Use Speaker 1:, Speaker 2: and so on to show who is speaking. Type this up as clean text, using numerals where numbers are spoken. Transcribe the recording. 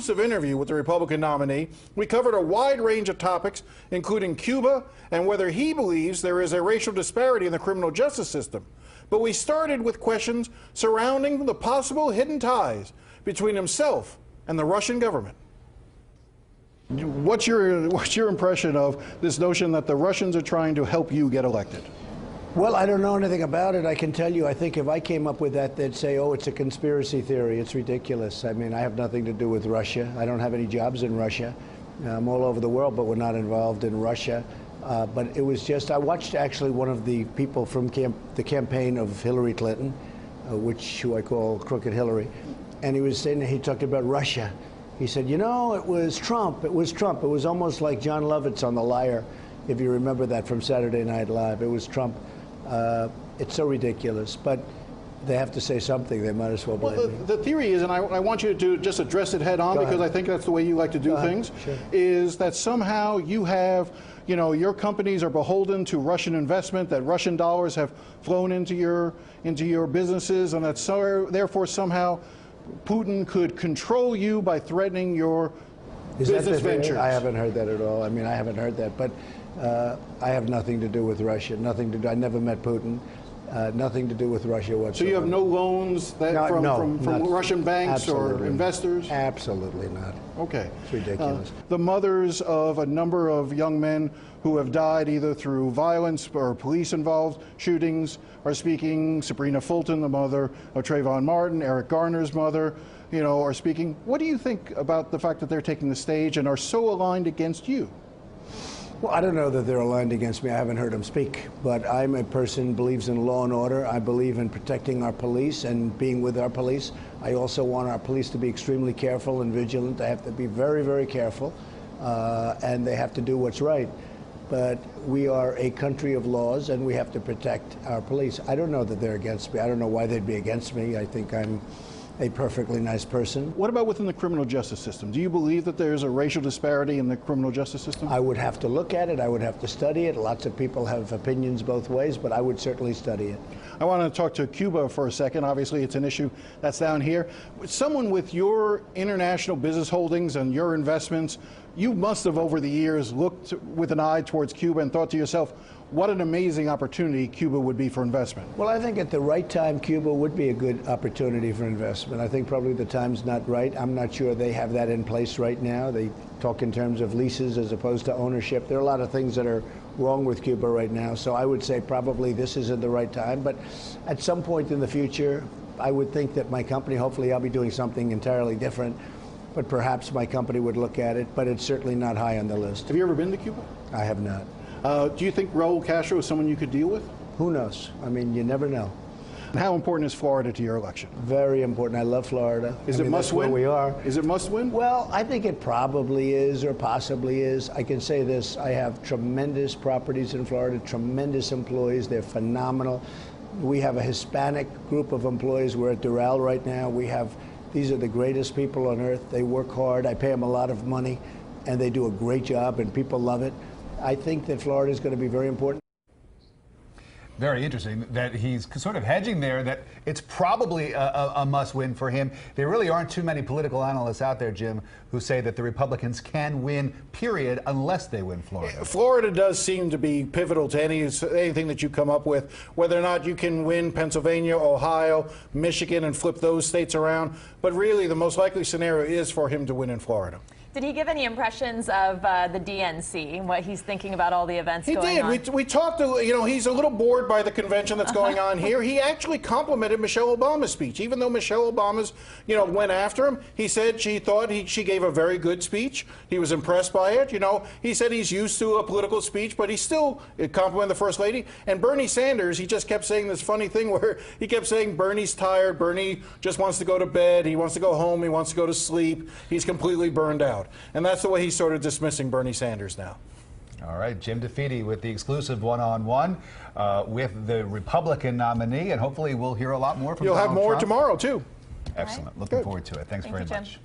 Speaker 1: Interview with the Republican nominee. We covered a wide range of topics, including Cuba and whether he believes there is a racial disparity in the criminal justice system. But we started with questions surrounding the possible hidden ties between himself and the Russian government. What's your impression of this notion that the Russians are trying to help you get elected?
Speaker 2: Well, I don't know anything about it. I can tell you, I think if I came up with that, they'd say, oh, it's a conspiracy theory. It's ridiculous. I mean, I have nothing to do with Russia. I don't have any jobs in Russia. I'm all over the world, but we're not involved in Russia. But it was just, I watched actually one of the people from the campaign of Hillary Clinton, who I call Crooked Hillary, and he was saying, he talked about Russia. He said, you know, it was Trump. It was Trump. It was almost like John Lovitz on The Liar, if you remember that from Saturday Night Live. It was Trump. It's so ridiculous, but they have to say something. They might as well blame me.
Speaker 1: The theory is, and I want you to just address it head on, because I think that's the way you like to do things, is that somehow you have, you know, your companies are beholden to Russian investment, that Russian dollars have flown into your businesses, and that therefore somehow Putin could control you by threatening your business ventures.
Speaker 2: I haven't heard that at all. I mean, I haven't heard that, but I have nothing to do with Russia. Nothing to do. I never met Putin. Nothing to do with Russia whatsoever.
Speaker 1: So you have no loans that from Russian banks or investors?
Speaker 2: Absolutely not.
Speaker 1: Okay.
Speaker 2: It's ridiculous.
Speaker 1: The mothers of a number of young men who have died either through violence or police-involved shootings are speaking. Sabrina Fulton, the mother of Trayvon Martin, Eric Garner's mother, you know, are speaking. What do you think about the fact that they're taking the stage and are so aligned against you?
Speaker 2: Well, I don't know that they're aligned against me. I haven't heard them speak. But I'm a person who believes in law and order. I believe in protecting our police and being with our police. I also want our police to be extremely careful and vigilant. They have to be very, very careful, and they have to do what's right. But we are a country of laws, and we have to protect our police. I don't know that they're against me. I don't know why they'd be against me. I think I'm a perfectly nice person.
Speaker 1: What about within the criminal justice system? Do you believe that there's a racial disparity in the criminal justice system?
Speaker 2: I would have to look at it. I would have to study it. Lots of people have opinions both ways, but I would certainly study it.
Speaker 1: I want to talk to Cuba for a second. Obviously, it's an issue that's down here. Someone with your international business holdings and your investments, you must have over the years looked with an eye towards Cuba and thought to yourself, what an amazing opportunity Cuba would be for investment.
Speaker 2: Well, I think at the right time, Cuba would be a good opportunity for investment. I think probably the time's not right. I'm not sure they have that in place right now. They talk in terms of leases as opposed to ownership. There are a lot of things that are wrong with Cuba right now. So I would say probably this isn't the right time. But at some point in the future, I would think that my company, hopefully I'll be doing something entirely different, but perhaps my company would look at it, but it's certainly not high on the list.
Speaker 1: Have you ever been to Cuba?
Speaker 2: I have not.
Speaker 1: Do you think Raul Castro is someone you could deal with?
Speaker 2: Who knows? I mean, you never know.
Speaker 1: And how important is Florida to your election?
Speaker 2: Very important. I love Florida.
Speaker 1: Is it must win?
Speaker 2: Where we are.
Speaker 1: Is it must win?
Speaker 2: Well, I think it probably is or possibly is. I can say this. I have tremendous properties in Florida, tremendous employees. They're phenomenal. We have a Hispanic group of employees. We're at Doral right now. These are the greatest people on earth. They work hard. I pay them a lot of money, and they do a great job, and people love it. I think that Florida is going to be very important.
Speaker 3: Very interesting that he's sort of hedging there, that it's probably a must-win for him. There really aren't too many political analysts out there, Jim, who say that the Republicans can win, period, unless they win Florida.
Speaker 1: Florida does seem to be pivotal to anything that you come up with, whether or not you can win Pennsylvania, Ohio, Michigan, and flip those states around. But really, the most likely scenario is for him to win in Florida.
Speaker 4: Did he give any impressions of the DNC and what he's thinking about all the events going on?
Speaker 1: He did. We talked, you know, he's a little bored by the convention that's going on here. He actually complimented Michelle Obama's speech. Even though Michelle Obama's, you know, went after him, he said she thought she gave a very good speech. He was impressed by it. You know, he said he's used to a political speech, but he still complimented the First Lady. And Bernie Sanders, he just kept saying this funny thing where he kept saying Bernie's tired, Bernie just wants to go to bed, he wants to go home, he wants to go to sleep, he's completely burned out. And that's the way he's sort of dismissing Bernie Sanders now.
Speaker 3: All right, Jim DeFede with the exclusive one-on-one with the Republican nominee, and hopefully we'll hear a lot more from Donald Trump.
Speaker 1: You'll have more tomorrow, too.
Speaker 3: Excellent. Looking forward to it. Thanks very much.